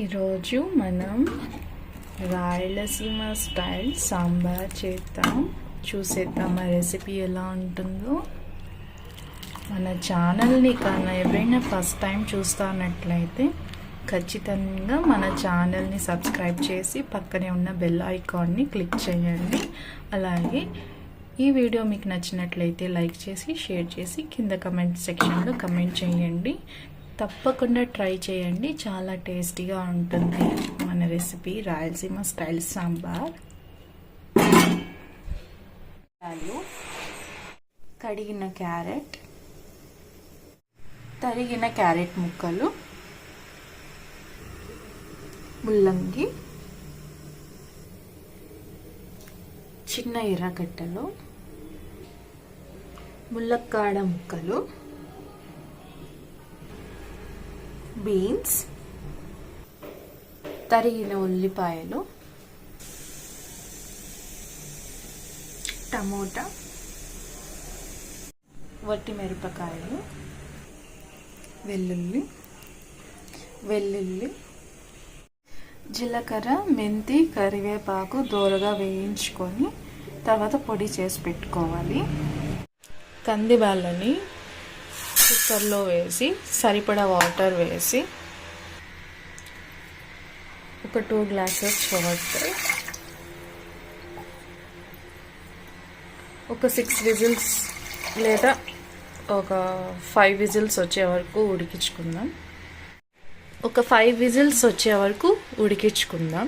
ఈరోజు మనం రాయలసీమ స్టైల్ సాంబార్ చేద్దాం. చూసేద్దాం ఆ రెసిపీ ఎలా ఉంటుందో. మన ఛానల్ని కన్నా ఎవరైనా ఫస్ట్ టైం చూస్తున్నట్లయితే ఖచ్చితంగా మన ఛానల్ని సబ్స్క్రైబ్ చేసి పక్కనే ఉన్న బెల్ ఐకాన్ని క్లిక్ చేయండి. అలాగే ఈ వీడియో మీకు నచ్చినట్లయితే లైక్ చేసి షేర్ చేసి కింద కమెంట్ సెక్షన్లో కమెంట్ చేయండి. తప్పకుండా ట్రై చేయండి, చాలా టేస్టీగా ఉంటుంది మన రెసిపీ రాయలసీమ స్టైల్ సాంబార్. కడిగిన క్యారెట్, తరిగిన క్యారెట్ ముక్కలు, ముల్లంగి, చిన్న ఎర్రగడ్డలు, ములక్కాడ ముక్కలు, బీన్స్, తరిగిన ఉల్లిపాయలు, టమోటా, వట్టి మిరపకాయలు, వెల్లుల్లి, జీలకర్ర, మెంతి, కరివేపాకు దోరగా వేయించుకొని తర్వాత పొడి చేసి పెట్టుకోవాలి. కందిబ్యాళ్ళని కుక్కర్లో వేసి సరిపడా వాటర్ వేసి ఒక 2 గ్లాసెస్ వాటర్, ఒక 6 విజిల్స్ లేదా ఒక 5 విజిల్స్ వచ్చే వరకు ఉడికించుకుందాం. ఒక 5 విజిల్స్ వచ్చే వరకు ఉడికించుకుందాం.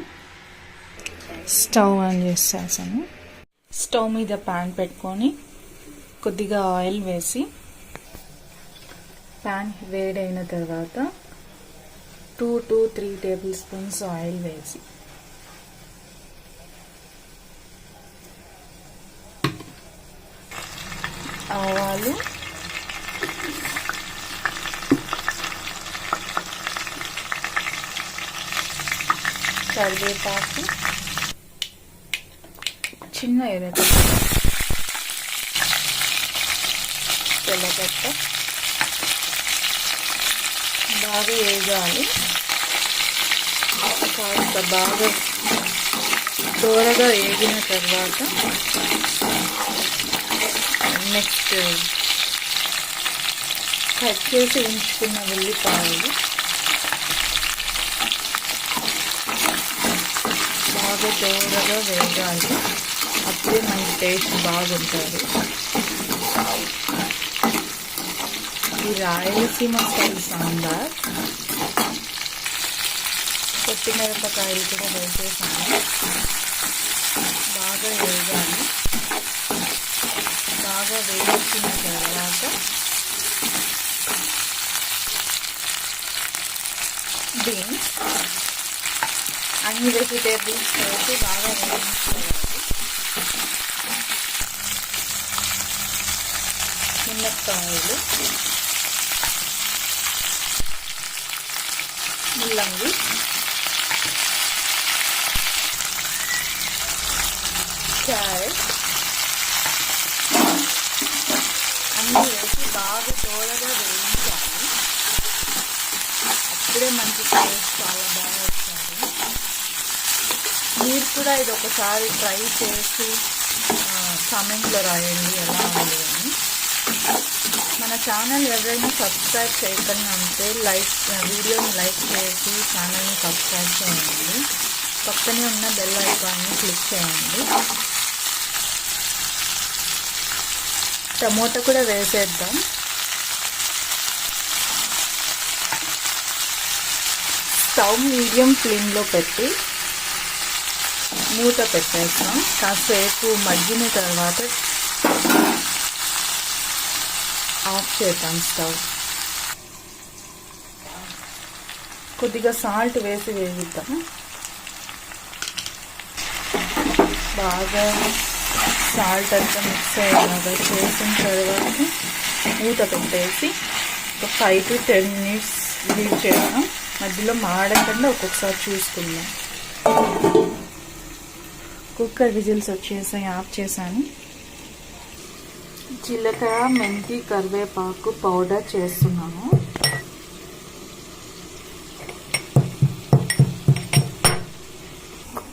స్టవ్ ఆన్ చేసేసాను. స్టవ్ మీద ప్యాన్ పెట్టుకొని కొద్దిగా ఆయిల్ వేసి ప్యాన్ వేడైన తర్వాత 2 to 3 టేబుల్ స్పూన్స్ ఆయిల్ వేసి ఆవాలు, కరివేపాకు, చిన్న ఎర్రగడ్డ, తెల్లగడ్డ బాగా వేగాలి. కాస్త బాగా దోరగా వేగిన తర్వాత నెక్స్ట్ కట్ చేసి ఉంచుకున్న ఉల్లిపాయలు బాగా దోరగా వేగాలి. అప్పుడే మన టేస్ట్ బాగుంటుంది. ఈ రాయలసీమ స్టైల్ సాంబార్ కొత్తిమిరపకాయలు కూడా వేసేసాను. బాగా వేగాలి. బాగా వేయించిన తర్వాత బీన్స్, అన్ని వెజిటేబుల్స్ వేసి బాగా వేయించుకోవాలి. మునక్కాయలు, ముల్లంగి, క్యారెట్ అన్నీ వేసి బాగా తోడగా వేయించాలి. అప్పుడే మంచి టేస్ట్ చాలా బాగా వస్తుంది. మీరు కూడా ఇది ఒకసారి ట్రై చేసి కామెంట్లో రాయండి ఎలా ఉంది అని. మన ఛానల్ ఎవరైనా సబ్స్క్రైబ్ చేయకుండా ఉంటే వీడియోని లైక్ చేసి ఛానల్ని సబ్స్క్రైబ్ చేయండి. పక్కనే ఉన్న బెల్ ఐకాన్ని క్లిక్ చేయండి. టమోటా కూడా వేసేద్దాం. స్టవ్ మీడియం ఫ్లేమ్లో పెట్టి మూత పెట్టేస్తాం. కాసేపు మగ్గిన తర్వాత ఆఫ్ చేద్దాం స్టవ్. కొద్దిగా సాల్ట్ వేసి వేగిద్దాం. బాగా సాల్ట్ అంతా మిక్స్ అయ్యేలాగా చేసిన తర్వాత మూత పెట్టేసి ఒక 5 to 10 minutes లీవ్ చేద్దాం. మధ్యలో మాడకుండా ఒక్కొక్కసారి చూసుకుందాం. కుక్కర్ విజిల్స్ వచ్చేసాయి, ఆఫ్ చేశాను. జీలకర్ర, మెంతి, కరివేపాకు పౌడర్ చేస్తున్నాను.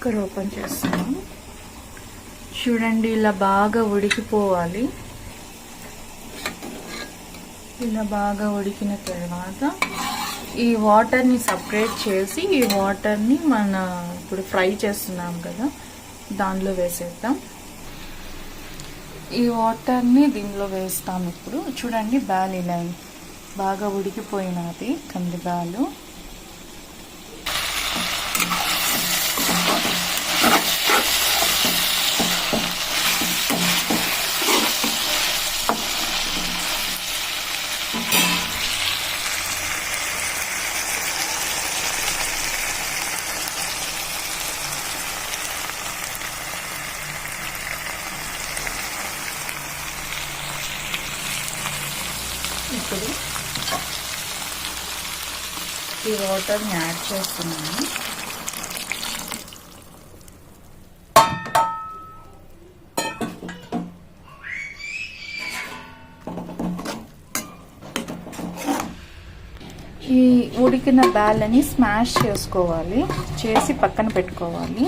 కుక్కర్ ఓపెన్ చేస్తున్నాను. చూడండి, ఇలా బాగా ఉడికిపోవాలి. ఇలా బాగా ఉడికిన తర్వాత ఈ వాటర్ని సపరేట్ చేసి ఈ వాటర్ని మన ఇప్పుడు ఫ్రై చేస్తున్నాం కదా దానిలో వేసేద్దాం. ఈ వాటర్ని దీనిలో వేస్తాం. ఇప్పుడు చూడండి, బ్యాల్ ఇలా బాగా ఉడికిపోయినది కంది బ్యాలు. ఇప్పుడు ఈ వాటర్ని యాడ్ చేస్తున్నాను. ఈ ఉడికిన బ్యాల్ని స్మాష్ చేసుకోవాలి, చేసి పక్కన పెట్టుకోవాలి.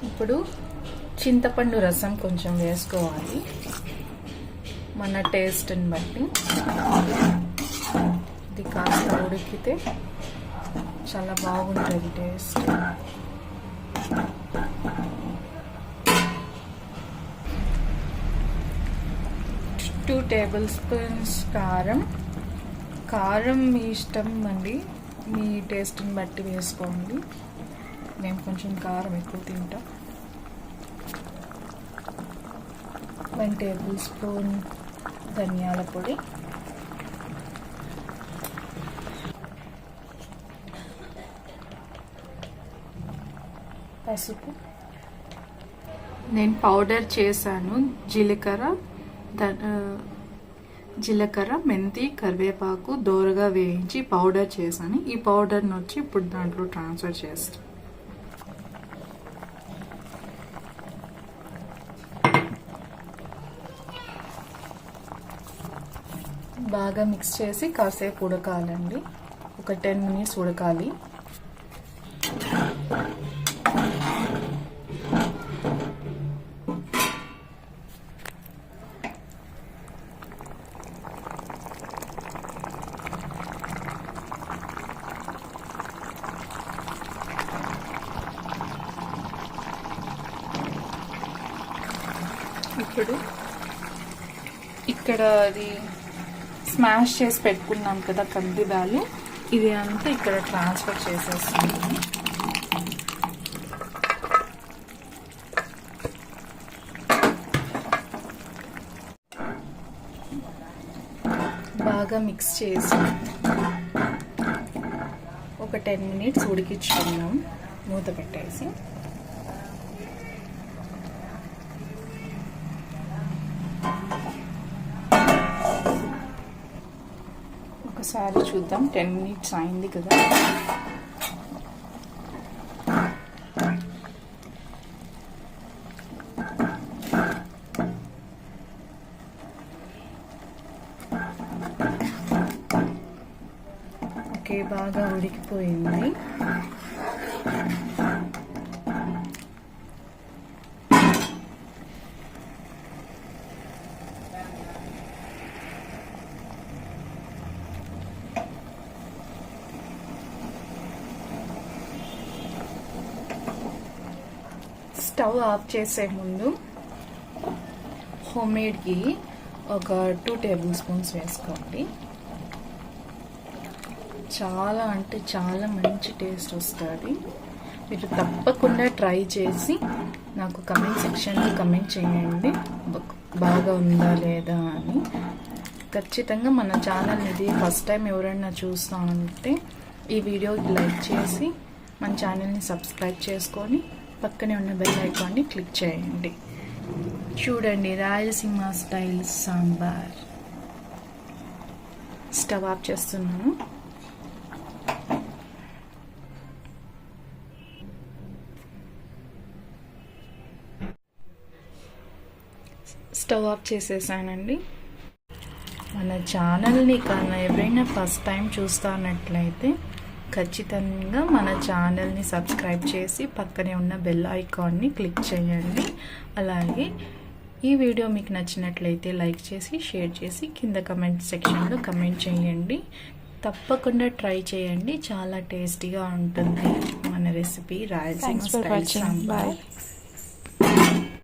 ఇప్పుడు చింతపండు రసం కొంచెం వేసుకోవాలి మన టేస్ట్ని బట్టి. ఇది కాస్త ఉడికితే చాలా బాగుంటుంది టేస్ట్. టూ టేబుల్ స్పూన్స్ కారం మీ ఇష్టం అండి, మీ టేస్ట్ని బట్టి వేసుకోండి. మేము కొంచెం కారం ఎక్కువ తింటాం. 1 టేబుల్ స్పూన్ ధనియాల పొడి, పసుపు. నేను పౌడర్ చేశాను జీలకర్ర, మెంతి, కరివేపాకు దోరగా వేయించి పౌడర్ చేశాను. ఈ పౌడర్ని వచ్చి ఇప్పుడు దాంట్లో ట్రాన్స్ఫర్ చేస్తాను. బాగా మిక్స్ చేసి కాసేపు ఉడకాలండి. ఒక 10 మినిట్స్ ఉడకాలి. ఇప్పుడు ఇక్కడ అది స్మాష్ చేసి పెట్టుకున్నాం కదా కంది బ్యాలు, ఇది అంతా ఇక్కడ ట్రాన్స్ఫర్ చేసేస్తున్నాము. బాగా మిక్స్ చేసి ఒక 10 మినిట్స్ ఉడికించుకున్నాం మూత పెట్టేసి. ఒకసారి చూద్దాం, 10 మినిట్స్ అయింది కదా. ఓకే, బాగా ఉడికిపోయింది. స్టవ్ ఆఫ్ చేసే ముందు హోమ్మేడ్ ఘీ ఒక 2 టేబుల్ స్పూన్స్ వేసుకోండి. చాలా అంటే చాలా మంచి టేస్ట్ వస్తుంది. మీరు తప్పకుండా ట్రై చేసి నాకు కమెంట్ సెక్షన్లో కమెంట్ చేయండి బాగా ఉందా లేదా అని. ఖచ్చితంగా మన ఛానల్ ఇది ఫస్ట్ టైం ఎవరైనా చూస్తానంటే ఈ వీడియోకి లైక్ చేసి మన ఛానల్ని సబ్స్క్రైబ్ చేసుకొని పక్కనే ఉన్న బెల్ ఐకాన్ని క్లిక్ చేయండి. చూడండి, Rayalaseema style sambar. Stove off చేస్తున్నాను. స్టవ్ ఆఫ్ చేసేసానండి. మన ఛానల్ని కన్నా ఎవరైనా ఫస్ట్ టైం చూస్తున్నట్లయితే ఖచ్చితంగా మన ఛానల్ని సబ్స్క్రైబ్ చేసి పక్కనే ఉన్న బెల్ ఐకాన్ని క్లిక్ చేయండి. అలాగే ఈ వీడియో మీకు నచ్చినట్లయితే లైక్ చేసి షేర్ చేసి కింద కమెంట్ సెక్షన్లో కమెంట్ చేయండి. తప్పకుండా ట్రై చేయండి, చాలా టేస్టీగా ఉంటుంది మన రెసిపీ రాయలసీమ స్టైల్ సాంబార్.